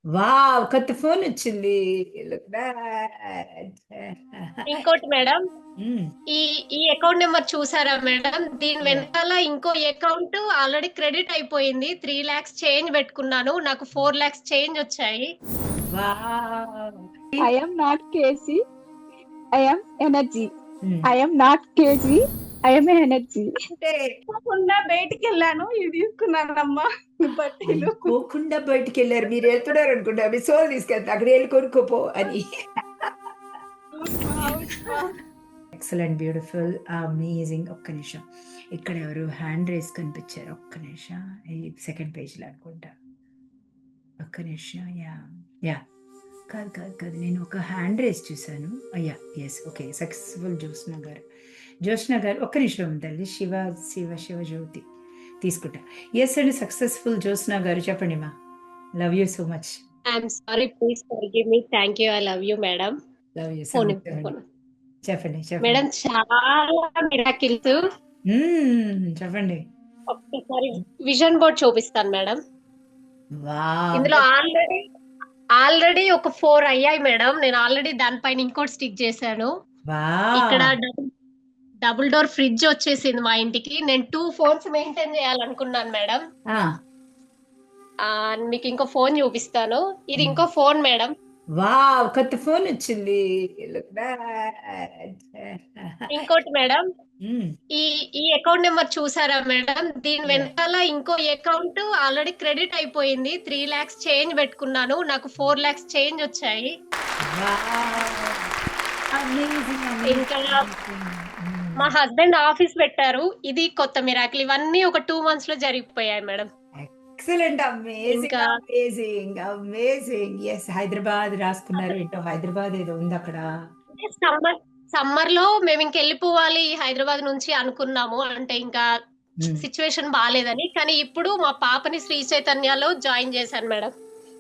Wow! కొత్త ఫోనొచ్చింది. Look that. ఇంకోటి మేడం, హ్మ్. ఈ ఈ అకౌంట్ నెంబర్ చూసారా మేడం? దీని యాహ్! వెనకాల ఇంకో అకౌంట్ ఆల్రెడీ క్రెడిట్ అయిపోయింది. 3,00,000 చేంజ్ పెట్టుకున్నాను. నాకు 4,00,000 చేంజ్ వచ్చాయి. Wow! I am not Casey. I am energy. హ్మ్. I am not Casey. I am energy. అంటే తప్పకుండా బయటికెళ్ళాను. ఇవి తీసుకున్నానమ్మా బట్టలు. అనుకోకుండా బయటికెళ్లారు. మీరెళ్తున్నారనుకుంటా. మీ సోల్ తీసుకెళ్తా. అక్కడెళ్లి కొనుక్కోపో అని. అవునమ్మా, అవునమ్మా. ఎక్సలెంట్. బ్యూటిఫుల్. అమేజింగ్. ఒక్క నిమిషం. ఇక్కడ ఎవరు హ్యాండ్ రైజ్ కనిపించారు. ఒక్క నిమిషం. ఈ సెకండ్ పేజ్‌లో అనుకుంటా. ఒక్క నిమిషం. యాహ్! యాహ్! కాదు. నేను ఒక హ్యాండ్ రైజ్ చూసాను. Yeah! Yes. Okay. Successful Jyotsna గారు. జ్యోత్స్న గారు ఒక్క నిమిషం ఉండండి. శివజ్యోతి తీసుకుంటా. యెస్ అండి. సక్సెస్‌ఫుల్ జ్యోత్స్న గారు చెప్పండి మా. Love you so much. I'm sorry, please forgive me. Thank you. I love you madam. Love you so phone much. ఇవ్వు, ఫోన్. చెప్పండి. మేడం చాలా మిరాకిల్స్. చెప్పండి. ఒక్కసారి విజన్ బోర్డ్ చూపిస్తాను మేడం. వావ్! ఇందులో ఆల్రెడీ ఒక 4 అయ్యాయి మేడం. నేను ఆల్రెడీ దానిపైన ఇంకోటి స్టిక్ చేశాను. ఇక్కడ వావ్! డబుల్ డోర్ ఫ్రిడ్జ్ వచ్చేసింది మా ఇంటికి. నేను 2 ఫోన్స్ మెయింటైన్ చేయాలనుకున్నాను మేడం. ఆ! మీకు ఇంకో ఫోన్ చూపిస్తాను. ఇది హ్మ్. ఇంకో ఫోన్ మేడం. వావ్! కొత్త ఫోనొచ్చింది. Look that. ఇంకోటి మేడం, హ్మ్. ఈ ఈ అకౌంట్ నెంబర్ చూసారా మేడం? దీని యాహ్! వెనకాల ఇంకో అకౌంట్ ఆల్రెడీ క్రెడిట్ అయిపోయింది. 3,00,000 చేంజ్ పెట్టుకున్నాను. నాకు 4,00,000 చేంజ్ వచ్చాయి. వావ్! అమేజింగ్. ఇంకా హ్మ్. మా హస్బెండ్ ఆఫీస్ పెట్టారు. ఇది కొత్త మిరాకిల్. ఇవన్నీ ఒక 2 మంత్స్ లో జరిగిపోయాయి మేడం. ఎక్సలెంట్. ఇంకా అమేజింగ్. యెస్. హైదరాబాద్ రాసుకున్నారు. ఏంటో హైదరాబాద్ ఏదో ఉందక్కడ. సమ్మర్ సమ్మర్ లో మేము ఇంకెళ్ళిపోవాలి హైదరాబాద్ నుంచి అనుకున్నాము. అంటే ఇంకా హ్మ్. సిచ్యువేషన్ బాలేదని. కానీ ఇప్పుడు మా పాపని శ్రీ చైతన్యలో జాయిన్ చేశాను మేడం.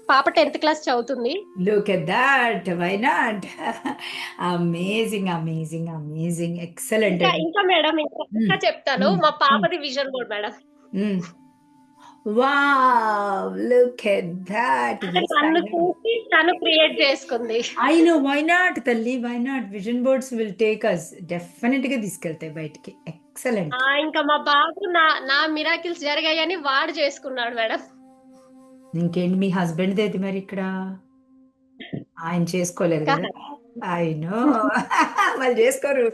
పాప 10th క్లాస్ చదువుతుంది. Look at that. Why not? Amazing. Excellent ఇంకా అండి. ఇంకా మేడం, ఇంకా హ్మ్. ఇంకా చెప్తాను. హ్మ్. మా హ్మ్. పాపది vision board madam. Hmm. Wow! Look at that. అంటే యెస్. ఐ నన్ను నో. చూసి తను క్రియేట్ చేసుకుంది. I know. వై నాట్ తల్లి? Why not? Vision boards will take us. డెఫినిట్‌గా తీసుకెళ్తాయి బయటికి. ఎక్సలెంట్. ఇంకా మా బాబు నా నా మిరాకిల్స్ జరిగాయని వాడు చేసుకున్నాడు మేడం. ఇంకేంటి మీ హస్బెండ్‌దేది మరిక్కడ? ఆయన చేసుకోలేదు గదా! I know. వాళ్ళు జేసుకోరు.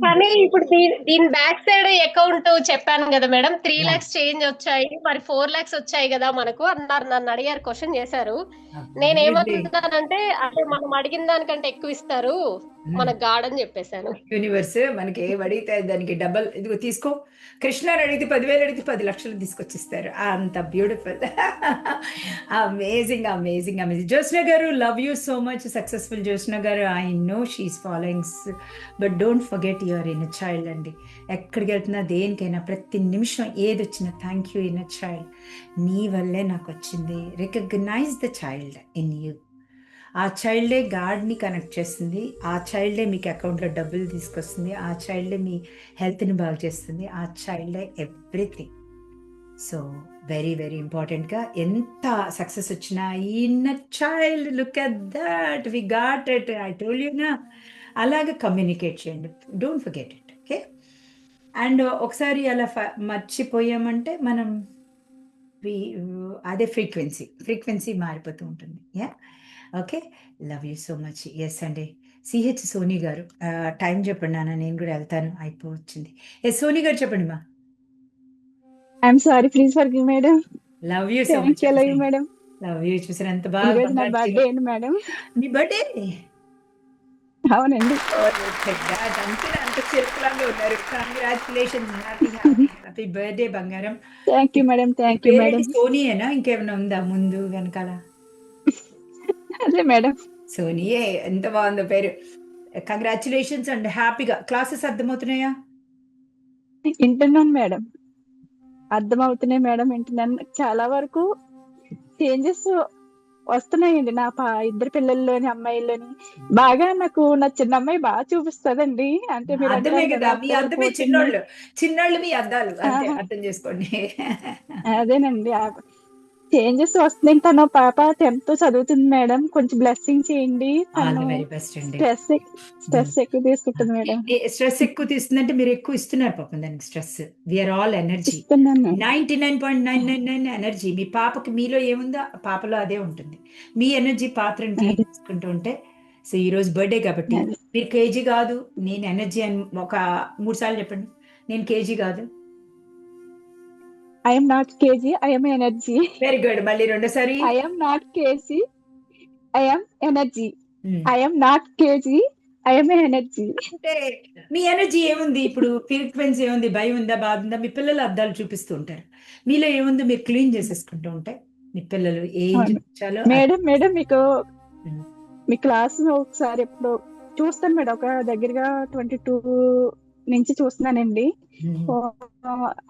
కానీ ఇప్పుడు దీని బ్యాక్ సైడ్ అకౌంట్ చెప్పాను కదా మేడం. యాహ్! 3,00,000 చేంజ్ వచ్చాయి. మరి 4,00,000 వచ్చాయి కదా మనకు అన్నారు. నన్ను అడిగారు, క్వశ్చన్ చేశారు. అబ్సల్యూట్‌లీ. నేనేమన్నానంటే, అంటే మనం అడిగిన దానికంటే ఎక్కువ ఇస్తారు హ్మ్. మనకు గాడ్ అని చెప్పేశాను. యూనివర్స్ మనకి ఏమడిగితే దానికి డబల్ ఇదిగో తీసుకో. కృష్ణని అడిగితే 10,000 అడిగితే 10,00,000 తీసుకొచ్చిస్తారు. అంత బ్యూటిఫుల్. అమేజింగ్. జ్యోత్స్న గారు love you so much. Successful Jyotsna గారు. I know she is following but don't forget your inner child అండి. ఎక్కడికెళ్తున్నా దేనికైనా ప్రతి నిమిషం ఏదొచ్చినా థ్యాంక్ యూ ఇన్నర్ చైల్డ్. నీ వల్లే నాకొచ్చింది. Recognise the child in you. ఆ చైల్డే గాడ్‌ని కనెక్ట్ చేస్తుంది. ఆ చైల్డే మీకు అకౌంట్‌లో డబ్బులు తీసుకొస్తుంది. ఆ చైల్డే మీ హెల్త్‌ని బాగు చేస్తుంది. ఆ చైల్డే ఎవ్రీథింగ్. సో, వెరీ ఇంపార్టెంట్‌గా ఎంత సక్సెస్ వచ్చినా inner child look at that we got it. I told you నా. అలాగా కమ్యూనికేట్ చేయండి. Don't forget it. Okay. And ఒకసారి అలా మర్చిపోయామంటే మనం వి అదే ఫ్రీక్వెన్సీ మారిపోతూ ఉంటుంది. Yeah! Okay. Love you so much. Yes అండి. సిహెచ్ సోని గారు టైం చెప్పండి నాన్న, నేను కూడా వెళ్తాను. అయిపోవచ్చింది. యెస్ సోని గారు చెప్పండి మా. I'm sorry, please forgive madam. Love you so thank much you, love you అండి. మేడం. Love you. చూసారా ఎంత ఈ బాగా రోజు నా బంగారు చీర. బర్త్డే అండి మేడం. మీ బర్త్‌డే? అవునండి. ఓహ్! Look at that. అంత చిరుకులాగా ఉన్నారు. కంగ్రాచ్యులేషన్స్. హ్యాపీ బర్త్‌డే బంగారం. థ్యాంక్ మీ యూ మేడం. మీ థ్యాంక్ యూ మేడం. పేరేంటి సోనియేనా? ఇంకేమైనా ఉందా ముందు వెనకాల? అదే మేడం. సోనియే. ఎంత బాగుందో పేరు. కంగ్రాచ్యులేషన్స్ అండ్ హ్యాపీగా క్లాసెస్ అర్థమవుతున్నాయా? వింటున్నాను మేడం. అర్థమవుతున్నాయి మేడం. వింటున్నాను. చాలా వరకు చేంజెస్ వస్తున్నాయండి. నా ఇద్దరు పిల్లల్లోని, అమ్మాయిల్లోని. బాగా నాకు నా చిన్న అమ్మాయి బాగా చూపిస్తదండి. అంటే మీరు అద్దమే అంటారు గదా! కదా, మీ అద్దమే కోరుకోవటండి. చిన్నోళ్ళు. చిన్నోళ్ళు మీ అద్దాలు. అంతే ఆహా! అర్థం జేసుకోండి. అదేనండి. చేంజెస్ వస్తున్నాయి. తన పాప 10th చదువుతుంది మేడం, కొంచెం బ్లెస్సింగ్ చేయండి. ఆల్ తను ద వెరీ బెస్ట్ అండి. స్ట్రెస్ ఎక్కువ తీసుకుంటుంది మేడం. స్ట్రెస్ ఎక్కువ తీస్తుందంటే మీరు ఎక్కువ ఇస్తున్నారు పాపం దానికి స్ట్రెస్. వీఆర్ ఆల్ ఎనర్జీ, ఇస్తున్నాను మేడం. 99.999 ఎనర్జీ. మీ పాపకి మీలో ఏముందో ఆ పాపలో అదే ఉంటుంది. మీ ఎనర్జీ పాత్రని క్లీన్ చేసుకుంటూ ఉంటే, సో ఈ రోజు బర్త్డే కాబట్టి అదే. మీరు కేజీ కాదు, నేను ఎనర్జీ అని ఒక 3 సార్లు చెప్పండి. నేను కేజీ కాదు. I'm not KG, I'm energy. Very good. మళ్ళీ రెండోసారి. I'm not KG, I'm energy. Hmm. I'm not KG, I'm energy. అంటే మీ ఎనర్జీ ఏముంది ఇప్పుడు? ఫ్రీక్వెన్సీ ఏముంది? భయం ఉందా, బాధ ఉందా? మీ పిల్లలు అద్దాలు చూపిస్తూ ఉంటారు. మీలో ఏముందో మీరు క్లీన్ చేసేసుకుంటూ ఉంటే మీ పిల్లలు ఏం అవును. చూపించాలో మేడం మీకు Hmm. మీ క్లాస్ ఒకసారి ఎప్పుడు చూస్తాను మేడం. ఒక దగ్గరగా 22 నుంచి చూస్తున్నానండి. ఓ,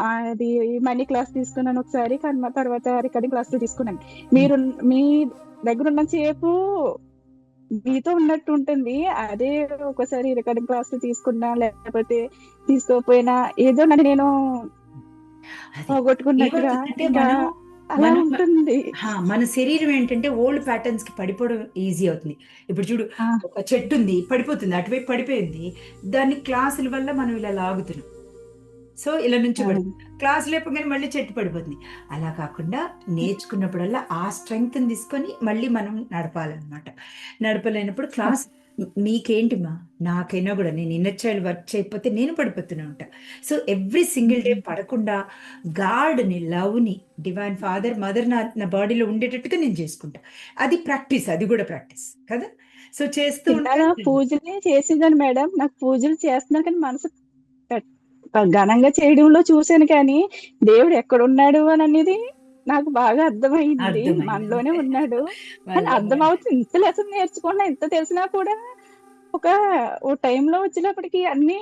అది మనీ క్లాస్ తీసుకున్నాను ఒకసారి, కానీ తర్వాత రికార్డింగ్ క్లాస్ తీసుకున్నాను. మీరు మీ దగ్గర ఉన్న సేపు మీతో ఉన్నట్టు ఉంటుంది. అదే ఒకసారి రికార్డింగ్ క్లాస్ తీసుకున్నా లేకపోతే తీసుకోకపోయినా ఏదో నన్ను నేను అది పోగొట్టుకున్నట్టుగా ఏమవుతుందంటే ఇంకా అలా మనం- ఉంటుంది. మన శరీరం ఏంటంటే ఓల్డ్ ప్యాటర్న్స్ కి పడిపోవడం ఈజీ అవుతుంది. ఇప్పుడు చూడు, ఆ, ఒక చెట్టు ఉంది, పడిపోతుంది, అటువైపు పడిపోయింది. దాన్ని క్లాసుల వల్ల మనం ఇలా లాగుతున్నాం. సో ఇలా నుంచి అవును. క్లాస్ లేపగానే మళ్ళీ చెట్టు పడిపోతుంది. అలా కాకుండా నేర్చుకున్నప్పుడల్లా ఆ స్ట్రెంగ్త్ తీసుకొని మళ్ళీ మనం నడపాలన్నమాట. నడపలేనప్పుడు క్లాస్ మీకేంటిమా, నాకైనా కూడా నేను ఇన్నర్ చైల్డ్ వర్క్ చేయకపోతే నేను పడిపోతూనే ఉంటా. సో ఎవ్రీ సింగిల్ డే పడకుండా గాడ్ని, లవ్ని, డివైన్ ఫాదర్ మదర్ నా బాడీలో ఉండేటట్టుగా నేను చేసుకుంటా. అది ప్రాక్టీస్, అది కూడా ప్రాక్టీస్ కదా. సో చేస్తూ చిన్నగా ఉంటే పూజలే చేసేదాన్ని మేడం. నాకు పూజలు చేస్తున్నా కానీ మనసు ఘనంగా చేయడంలో చూశాను, కానీ దేవుడు ఎక్కడున్నాడు అని అనేది నాకు బాగా అర్థమైంది. అర్థమైంది. మనలోనే ఉన్నాడు అని వాళ్ళ- అర్థమవుతుంది. ఇంత లెసన్ నేర్చుకున్నా, ఇంత తెలిసినా కూడా ఓ టైంలో వచ్చేటప్పటికి అన్ని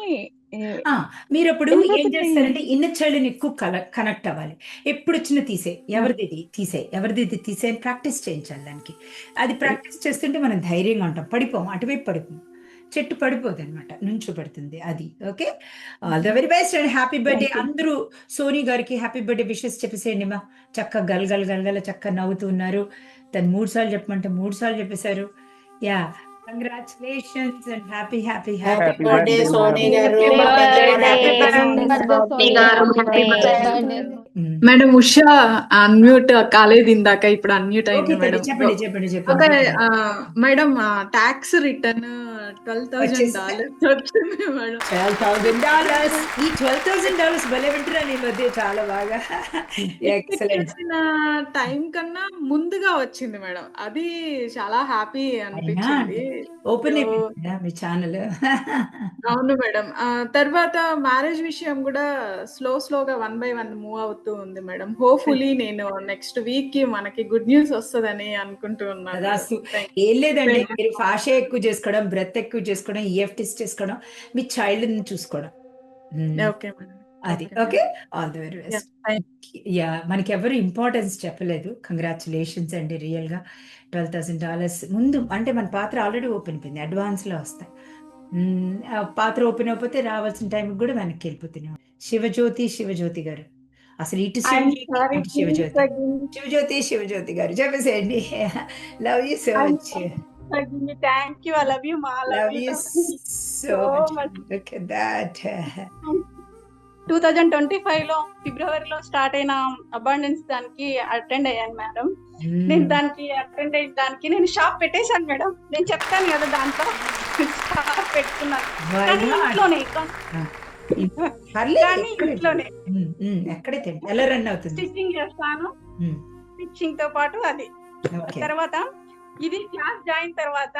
ఆ, మీరు అప్పుడు ఏం వెళ్ళిపోతున్నాయి. చేస్తారంటే ఇన్నర్ చైల్డ్ని ఎక్కువ కనెక్ట్ అవ్వాలి. ఎప్పుడు వచ్చినా తీసే, ఎవరిది తీసే అని ప్రాక్టీస్ చేయించాలి దానికి. అది ప్రాక్టీస్ చేస్తుంటే మనం ధైర్యంగా ఉంటాం, పడిపోం, అటువైపు పడిపోం, చెట్టు పడిపోదు అనమాట, నుంచోబడుతుంది. అది okay. All the very best and happy birthday. Thank you. అందరూ సోనీ గారికి హ్యాపీ బర్త్డే విషెస్ చెప్పేసేయండి మా. చక్కగా గలగల చక్కగా నవ్వుతూ ఉన్నారు. తను 3 సార్లు చెప్పమంటే 3 సార్లు చెప్పేశారు. Yeah, congratulations and happy birthday Soni గారు. మేడం ఉషా అన్మ్యూట్ కాలేదు ఇందాక, ఇప్పుడు అన్మ్యూట్ అయింది మేడం. చెప్పండి. ఓకే మేడం, ట్యాక్స్ రిటర్న్ $12,000 వచ్చింది మేడం. $12,000. ఈ $12,000 భలే వింటున్నాను ఈ మధ్య చాలా బాగా. ఎక్సలెంట్. టైం కన్నా ముందుగా వచ్చింది మేడం. అది చాలా హ్యాపీ అనిపించింది. ఓపెన్ అయిపోయిందా మీ ఛానల్? అవును మేడం. తర్వాత మ్యారేజ్ విషయం కూడా స్లోగా 1 by 1 మూవ్ అవుతూ ఉంది మేడం. హోప్ఫుల్లీ నేను నెక్స్ట్ వీక్ కి మనకి గుడ్ న్యూస్ వస్తుందని అనుకుంటూ ఉన్నాను. రాసు ఏం లేదండి, మీరు ఫాషా ఎక్కువ చేసుకోవడం, బ్రెత్ ఎక్కువ చేసుకోవడం, EFTs చేసుకోవడం, మీ చైల్డ్ ని చూసుకోవడం. Okay madam. అది okay. All the very best. Yeah, మనకి ఎవరు ఇంపార్టెన్స్ చెప్పలేదు. కంగ్రాచులేషన్స్ అండి. రియల్ గా $12,000 ముందు అంటే మన పాత్ర ఆల్రెడీ ఓపెన్ అయిపోయింది, అడ్వాన్స్ లో వస్తాయి. ఆ పాత్ర ఓపెన్ అయిపోతే రావాల్సిన టైం కూడా వెనక్కి వెళ్ళిపోతున్నాం. శివజ్యోతి గారు, అసలు ఇటు శివజ్యోతి గారు చెప్పేసేయండి. Love you so much. Thank you. I love you మా. Love you so much. Look at that. 2025 లో ఫిబ్రవరిలో స్టార్ట్ అయిన అబాండెన్స్ దానికి అటెండ్ అయ్యాను మేడం. నేను దానికి అటెండ్ అయిన దానికి నేను షాప్ పెట్టేశాను మేడం. నేను చెప్తాను కదా, దాంట్లో షాప్ పెట్టుకున్నాను. కానీ ఇంట్లోనే ఎక్కడైతే ఎలా రన్ అవుతుంది, స్టిచ్చింగ్ చేస్తాను. స్టిచ్చింగ్ తో పాటు అది. తర్వాత ఇది క్లాస్ జాయిన్ తర్వాత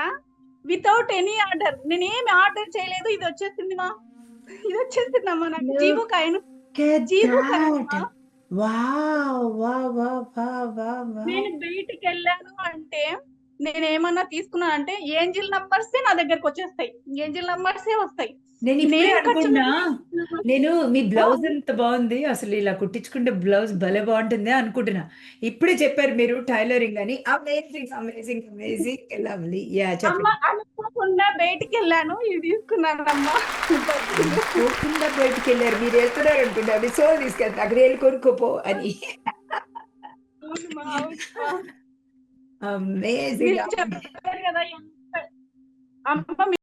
వితౌట్ ఎనీ ఆర్డర్, నేను ఏమి ఆర్డర్ చేయలేదు, ఇది వచ్చేసిందమ్మా. నాకు జీబు కాయను. నేను బయటికి వెళ్ళాను అంటే, నేను ఏమన్నా తీసుకున్నా అంటే ఏంజిల్ నంబర్సే నా దగ్గరకు వచ్చేస్తాయి. ఏంజిల్ నంబర్సే వస్తాయి. నేను ఇప్పుడే అనుకున్నా, నేను మీ బ్లౌజ్ ఎంత బాగుంది, అసలు ఇలా కుట్టించుకుంటే బ్లౌజ్ భలే బాగుంటుంది అనుకుంటున్నా. ఇప్పుడే చెప్పారు మీరు టైలరింగ్ అని. Amazing lovely. యా, చెప్పండి. అనుకోకుండా బయటికి వెళ్ళాను, ఇది తీసుకున్నాను అమ్మా. అనుకోకుండా బయటికి వెళ్ళారు, మీరు వెళ్తున్నారు అనుకుంటా, మీ సో తీసుకెళ్తా, అక్కడ వెళ్ళి కొనుక్కోపో అని. అమేజింగ్. చెప్పారు కదా అమ్మ